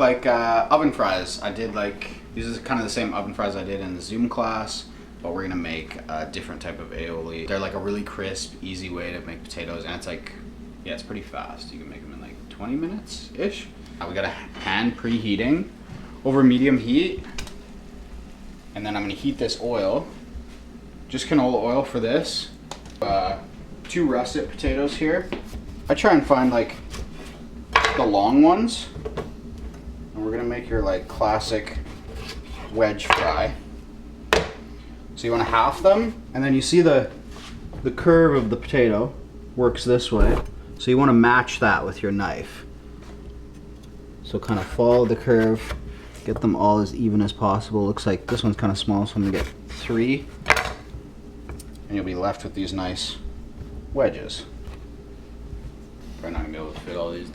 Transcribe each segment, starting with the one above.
like oven fries. I did like, these are kind of the same oven fries I did in the Zoom class, but we're gonna make a different type of aioli. They're like a really crisp, easy way to make potatoes, and it's like, yeah, it's pretty fast. You can make them in like 20 minutes-ish. We got a pan preheating over medium heat, and then I'm gonna heat this oil, just canola oil for this. 2 russet potatoes here. I try and find like the long ones, and we're gonna make your like classic wedge fry. So you want to half them, and then you see the curve of the potato works this way. So you want to match that with your knife. So kind of follow the curve, get them all as even as possible. Looks like this one's kind of small, so I'm gonna get 3, and you'll be left with these nice wedges. Probably not gonna be able to fit all these.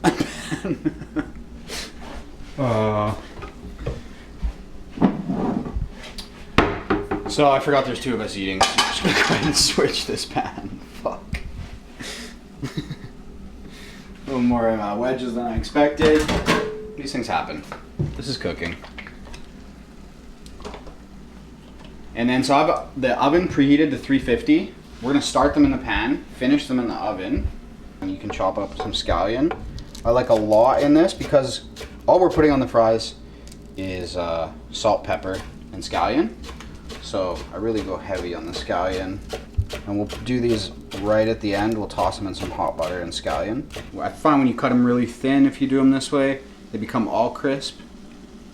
So I forgot there's 2 of us eating, so I'm just gonna go ahead and switch this pan. Fuck. A little more wedges than I expected. These things happen. This is cooking. And then so I've the oven preheated to 350. We're gonna start them in the pan, finish them in the oven, and you can chop up some scallion. I like a lot in this because all we're putting on the fries is salt, pepper, and scallion. So I really go heavy on the scallion, and we'll do these right at the end. We'll toss them in some hot butter and scallion. I find when you cut them really thin, if you do them this way, they become all crisp,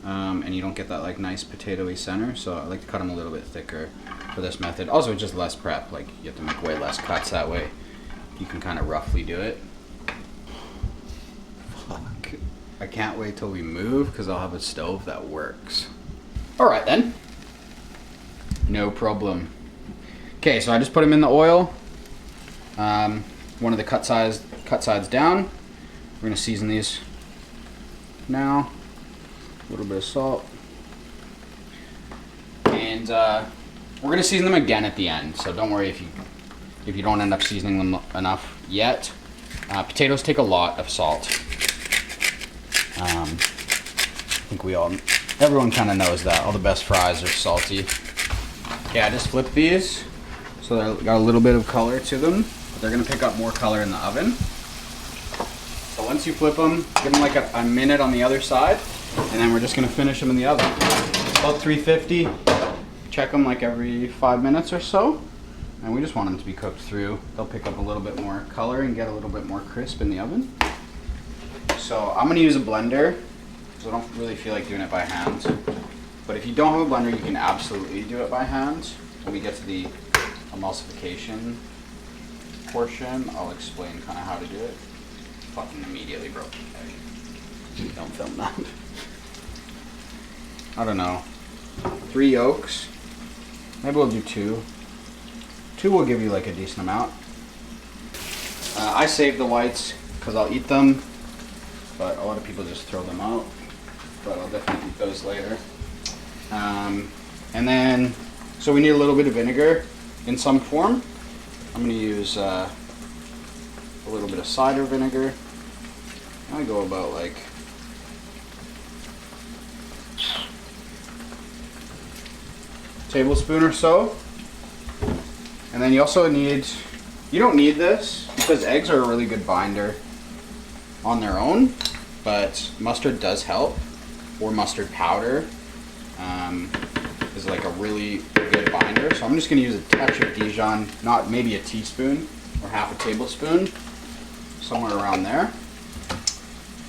and you don't get that like nice potatoy center. So I like to cut them a little bit thicker for this method. Also, just less prep. Like you have to make way less cuts that way. You can kind of roughly do it. Fuck. I can't wait till we move because I'll have a stove that works. All right then. No problem. Okay, so I just put them in the oil. One of the cut sides down. We're gonna season these now. A little bit of salt. And we're gonna season them again at the end. So don't worry if you don't end up seasoning them enough yet. Potatoes take a lot of salt. I think everyone kind of knows that. All the best fries are salty. Yeah, I just flip these, so they've got a little bit of color to them, but they're gonna pick up more color in the oven. So once you flip them, give them like a minute on the other side, and then we're just gonna finish them in the oven. About 350, check them like every 5 minutes or so, and we just want them to be cooked through. They'll pick up a little bit more color and get a little bit more crisp in the oven. So I'm gonna use a blender, because I don't really feel like doing it by hand. But if you don't have a blender, you can absolutely do it by hand. When we get to the emulsification portion, I'll explain kind of how to do it. Fucking immediately broke. Don't film that. I don't know. 3 yolks. Maybe we'll do 2. 2 will give you like a decent amount. I save the whites because I'll eat them, but a lot of people just throw them out. But I'll definitely eat those later. And then, so we need a little bit of vinegar in some form. I'm going to use a little bit of cider vinegar. I go about like a tablespoon or so. And then you also need, you don't need this because eggs are a really good binder on their own, but mustard does help, or mustard powder. Is like a really good binder. So I'm just gonna use a touch of Dijon, not maybe a teaspoon or half a tablespoon, somewhere around there.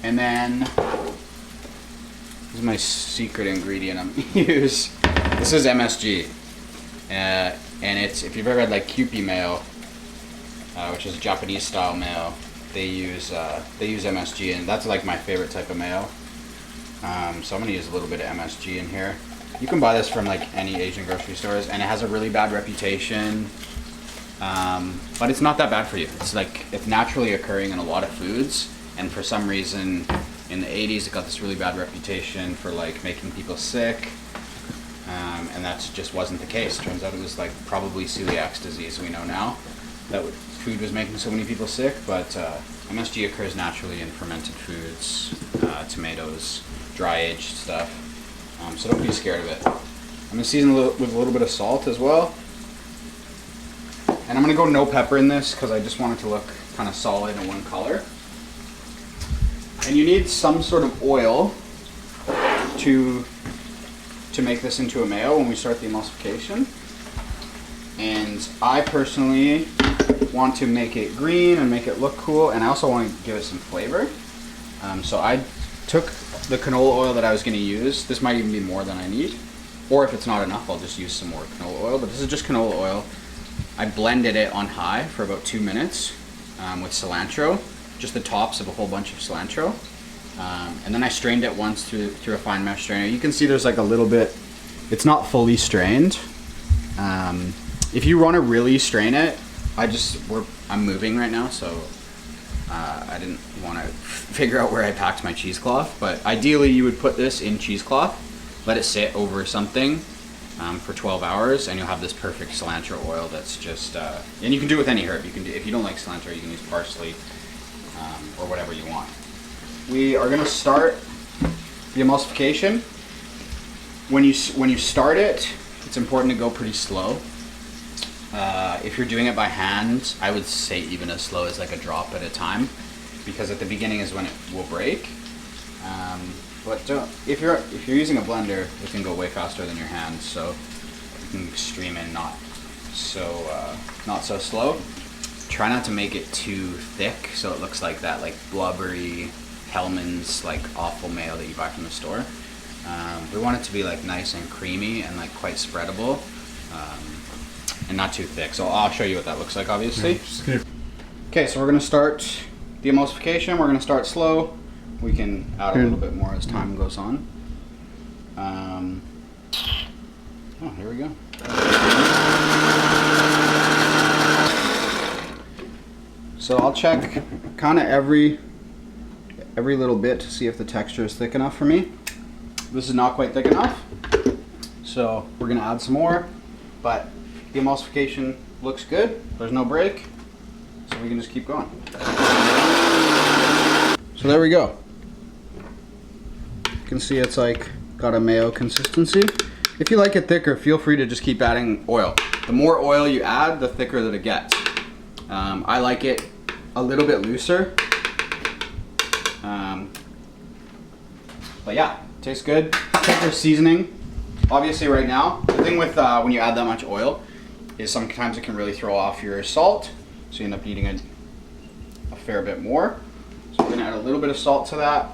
And then this is my secret ingredient I'm gonna use. This is MSG, and it's, if you've ever had like Kewpie mayo, which is Japanese style mayo, they use MSG, and that's like my favorite type of mayo. So I'm gonna use a little bit of MSG in here. You can buy this from like any Asian grocery stores, and it has a really bad reputation, but it's not that bad for you. It's like, it's naturally occurring in a lot of foods, and for some reason in the 80s it got this really bad reputation for like making people sick, and that just wasn't the case. Turns out it was like probably celiac disease, we know now, that food was making so many people sick. But MSG occurs naturally in fermented foods, tomatoes, dry aged stuff. So don't be scared of it. I'm gonna season with a little bit of salt as well. And I'm gonna go no pepper in this because I just want it to look kind of solid in one color. And you need some sort of oil to make this into a mayo when we start the emulsification. And I personally want to make it green and make it look cool, and I also want to give it some flavor. So I took the canola oil that I was going to use. This might even be more than I need, or if it's not enough, I'll just use some more canola oil, but this is just canola oil. I blended it on high for about 2 minutes with cilantro, just the tops of a whole bunch of cilantro. And then I strained it once through a fine mesh strainer. You can see there's like a little bit, it's not fully strained. If you want to really strain it, I'm moving right now, so I didn't want to figure out where I packed my cheesecloth, but ideally you would put this in cheesecloth, let it sit over something for 12 hours, and you'll have this perfect cilantro oil that's just, and you can do it with any herb. You can do, if you don't like cilantro, you can use parsley or whatever you want. We are going to start the emulsification. When you start it, it's important to go pretty slow. If you're doing it by hand, I would say even as slow as like a drop at a time, because at the beginning is when it will break. But if you're using a blender, it can go way faster than your hand, so you can stream in not so slow. Try not to make it too thick so it looks like that like blubbery Hellman's like awful mayo that you buy from the store. We want it to be like nice and creamy and like quite spreadable, and not too thick. So I'll show you what that looks like, obviously. Okay, so we're gonna start the emulsification. We're gonna start slow. We can add a little bit more as time goes on. Oh, here we go. So I'll check kind of every little bit to see if the texture is thick enough for me. This is not quite thick enough, so we're gonna add some more, but the emulsification looks good. There's no break, so we can just keep going. So there we go. You can see it's like got a mayo consistency. If you like it thicker, feel free to just keep adding oil. The more oil you add, the thicker that it gets. I like it a little bit looser. But yeah, tastes good. Check your seasoning. Obviously right now, the thing with when you add that much oil is sometimes it can really throw off your salt, so you end up needing a fair bit more. So we're gonna add a little bit of salt to that.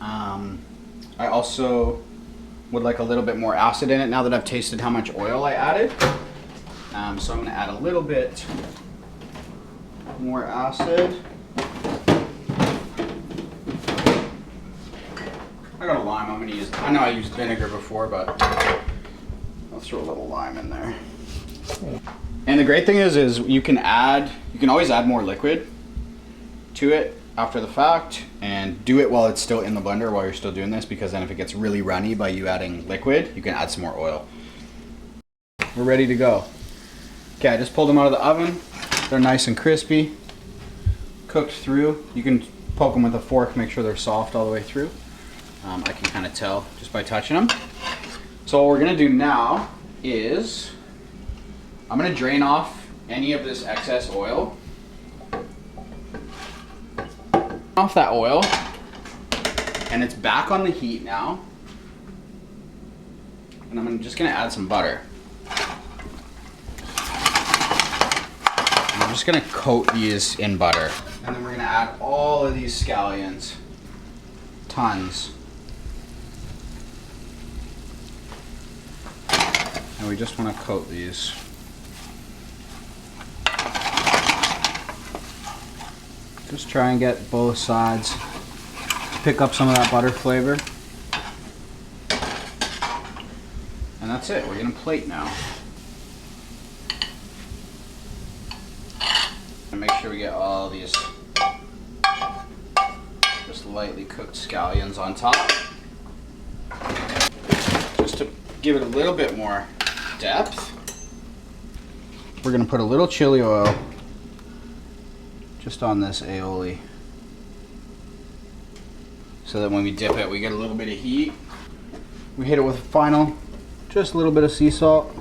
I also would like a little bit more acid in it now that I've tasted how much oil I added. So I'm gonna add a little bit more acid. I got a lime, I'm gonna use, I know I used vinegar before, but I'll throw a little lime in there. And the great thing is you can always add more liquid to it after the fact, and do it while it's still in the blender while you're still doing this, because then if it gets really runny by you adding liquid, you can add some more oil. We're ready to go. Okay, I just pulled them out of the oven. They're nice and crispy, cooked through. You can poke them with a fork, make sure they're soft all the way through. I can kind of tell just by touching them. So what we're gonna do now is I'm gonna drain off any of this excess oil. Off that oil, and it's back on the heat now. And I'm just gonna add some butter. I'm just gonna coat these in butter. And then we're gonna add all of these scallions. Tons. And we just wanna coat these. Just try and get both sides to pick up some of that butter flavor. And that's it, we're gonna plate now. And make sure we get all these just lightly cooked scallions on top. Just to give it a little bit more depth, we're gonna put a little chili oil just on this aioli. so that when we dip it, we get a little bit of heat. We hit it with a final, just a little bit of sea salt.